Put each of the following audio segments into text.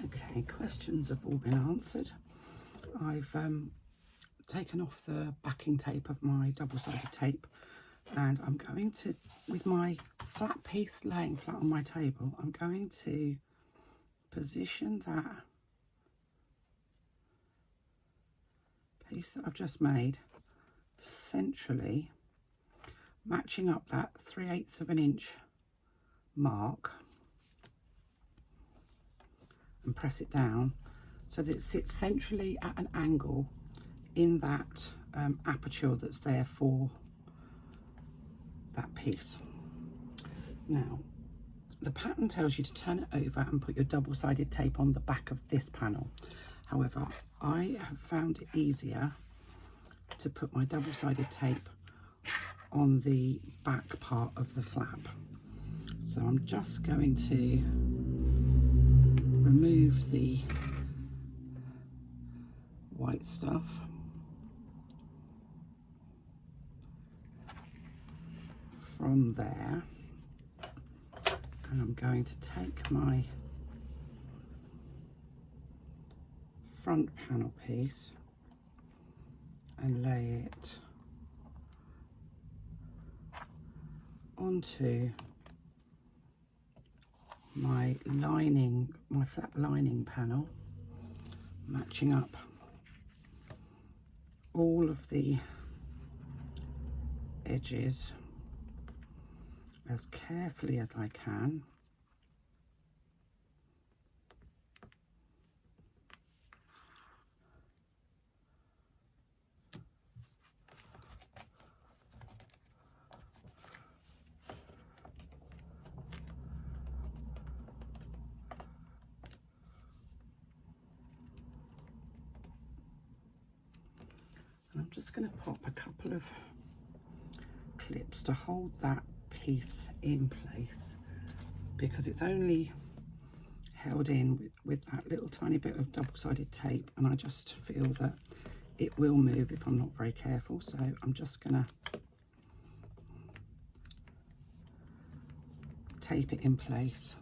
Okay, questions have all been answered. I've taken off the backing tape of my double-sided tape, and I'm going to, with my flat piece laying flat on my table, I'm going to position that piece that I've just made centrally, matching up that 3/8 of an inch mark, and press it down so that it sits centrally at an angle in that aperture that's there for that piece. Now, the pattern tells you to turn it over and put your double-sided tape on the back of this panel. However, I have found it easier to put my double-sided tape on the back part of the flap. So I'm just going to remove the white stuff from there, and I'm going to take my front panel piece and lay it onto my lining, my flap lining panel, matching up all of the edges as carefully as I can. And I'm just going to pop a couple of clips to hold that piece in place, because it's only held in with that little tiny bit of double-sided tape, and I just feel that it will move if I'm not very careful. So I'm just gonna tape it in place.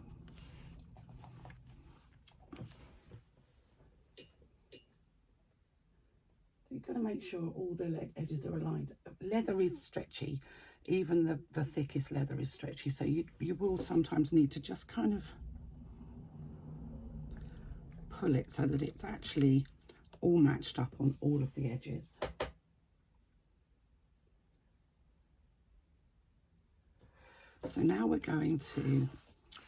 So you've got to make sure all the edges are aligned. Leather is stretchy. Even the thickest leather is stretchy, so you will sometimes need to just kind of pull it so that it's actually all matched up on all of the edges. So now we're going to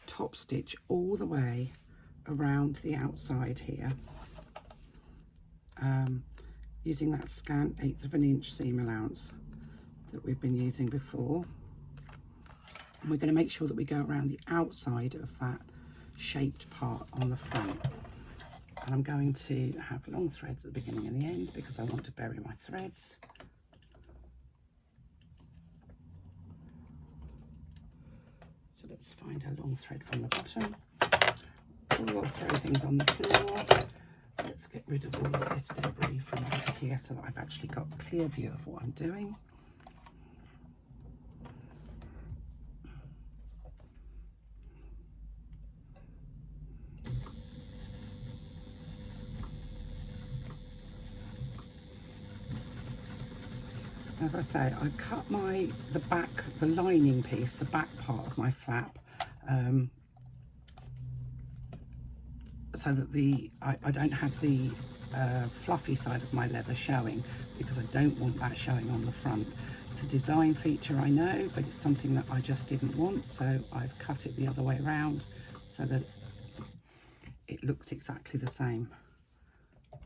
top stitch all the way around the outside here, using that scant 1/8 of an inch seam allowance that we've been using before. And we're going to make sure that we go around the outside of that shaped part on the front. And I'm going to have long threads at the beginning and the end because I want to bury my threads. So let's find a long thread from the bottom. We'll throw things on the floor. Let's get rid of all of this debris from over here so that I've actually got a clear view of what I'm doing. As I say, I cut the lining piece, the back part of my flap, so that I don't have the fluffy side of my leather showing, because I don't want that showing on the front. It's a design feature, I know, but it's something that I just didn't want, so I've cut it the other way around so that it looks exactly the same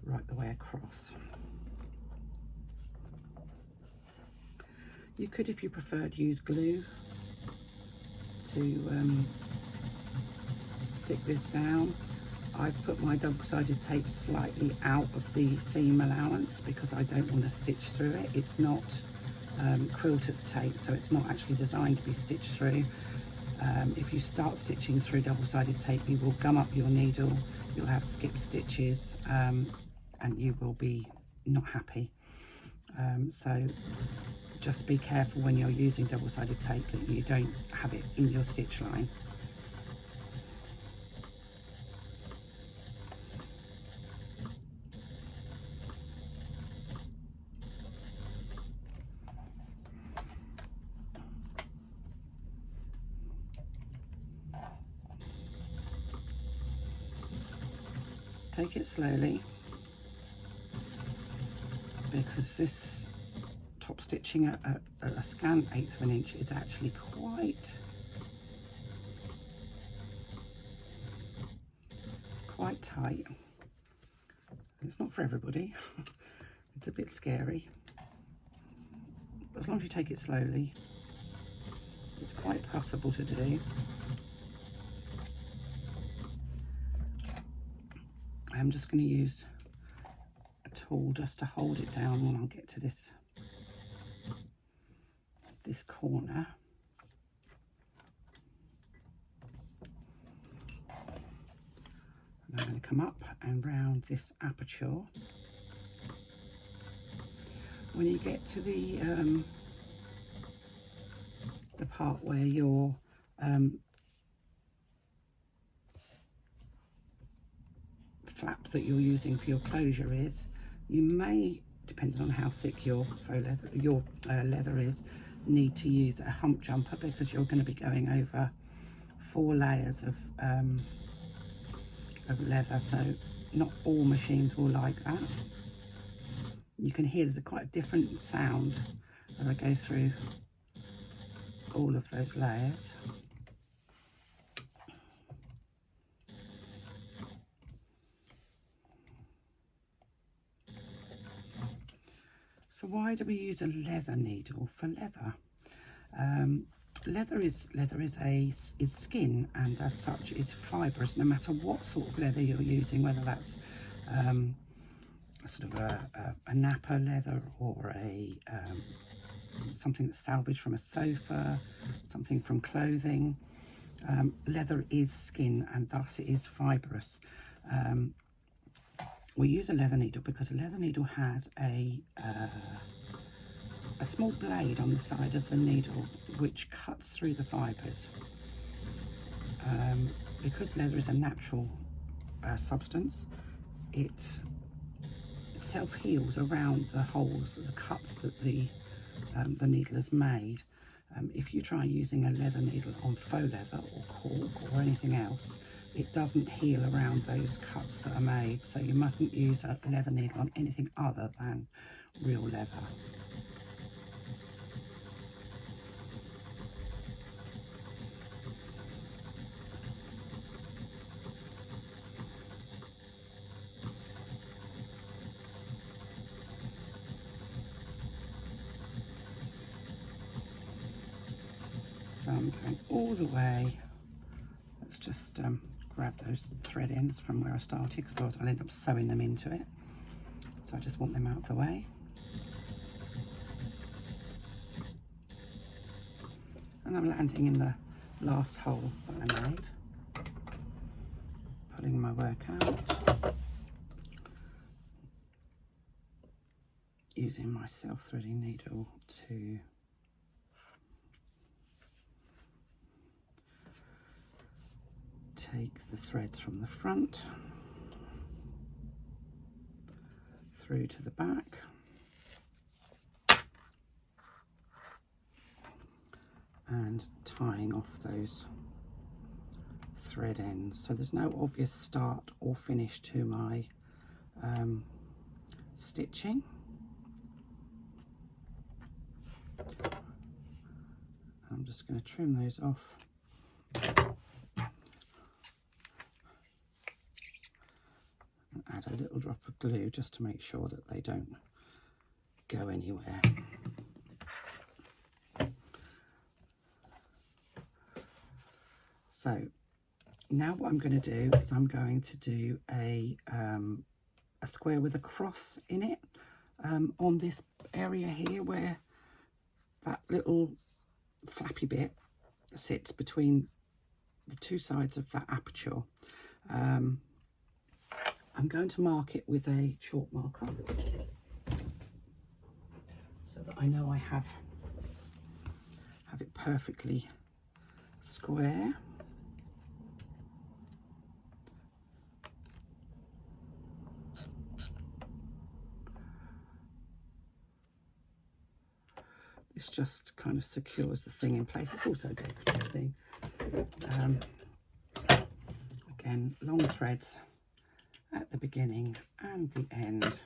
right the way across. You could, if you preferred, use glue to stick this down. I've put my double-sided tape slightly out of the seam allowance because I don't want to stitch through it. It's not quilter's tape, so it's not actually designed to be stitched through. If you start stitching through double-sided tape, you will gum up your needle, you'll have skipped stitches, and you will be not happy. So just be careful when you're using double-sided tape that you don't have it in your stitch line. take it slowly, because this top stitching at a scant 1/8 of an inch is actually quite tight. It's not for everybody. It's a bit scary, but as long as you take it slowly, it's quite possible to do. I'm just going to use a tool just to hold it down when I get to this corner. And I'm going to come up and round this aperture. When you get to the part where your flap that you're using for your closure is, you may, depending on how thick your faux leather, your leather is, need to use a hump jumper, because you're going to be going over 4 layers of leather. So not all machines will like that. You can hear there's quite a different sound as I go through all of those layers. So why do we use a leather needle for leather? Leather is skin, and as such is fibrous. No matter what sort of leather you're using, whether that's sort of a nappa leather, or something that's salvaged from a sofa, something from clothing, leather is skin, and thus it is fibrous. We use a leather needle because a leather needle has a small blade on the side of the needle which cuts through the fibres. Because leather is a natural substance, it self-heals around the holes, the cuts that the needle has made. If you try using a leather needle on faux leather or cork or anything else, it doesn't heal around those cuts that are made. So you mustn't use a leather needle on anything other than real leather. So I'm going all the way. Let's just grab those thread ends from where I started, because otherwise I'll end up sewing them into it. So I just want them out of the way. And I'm landing in the last hole that I made. Pulling my work out. Using my self-threading needle to take the threads from the front through to the back, and tying off those thread ends. So there's no obvious start or finish to my stitching. I'm just going to trim those off. And add a little drop of glue just to make sure that they don't go anywhere. So now what I'm going to do is I'm going to do a square with a cross in it on this area here where that little flappy bit sits between the two sides of that aperture. I'm going to mark it with a chalk marker so that I know I have it perfectly square. This just kind of secures the thing in place. It's also a decorative thing. Again, long threads at the beginning and the end.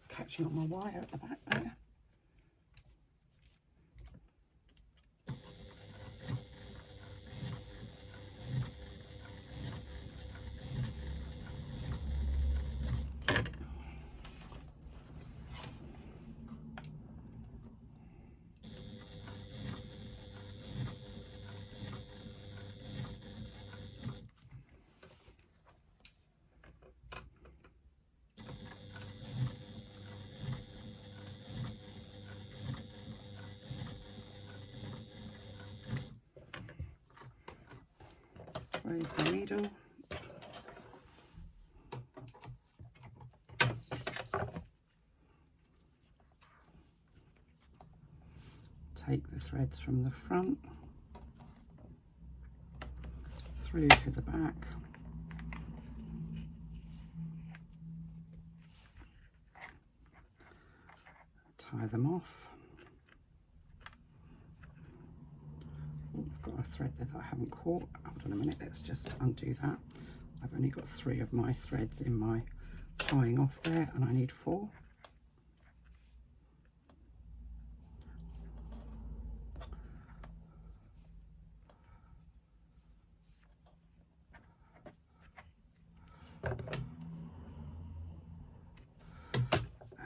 Catching on my wire at the back there. Raise my needle. Take the threads from the front through to the back. Tie them off. Oh, I've got a thread there that I haven't caught. Hold on a minute, let's just undo that. I've only got 3 of my threads in my tying off there, and I need 4.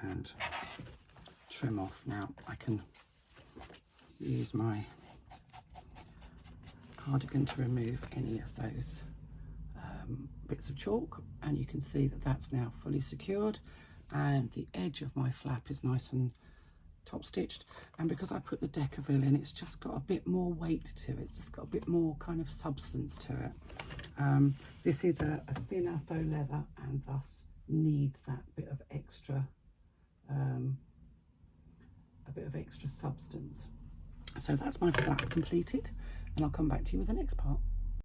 And trim off. Now I can use my cardigan to remove any of those bits of chalk, and you can see that that's now fully secured, and the edge of my flap is nice and top stitched. And because I put the Decaville in, it's just got a bit more weight to it, it's just got a bit more kind of substance to it. This is a thinner faux leather and thus needs that bit of extra substance. So that's my flap completed, and I'll come back to you with the next part.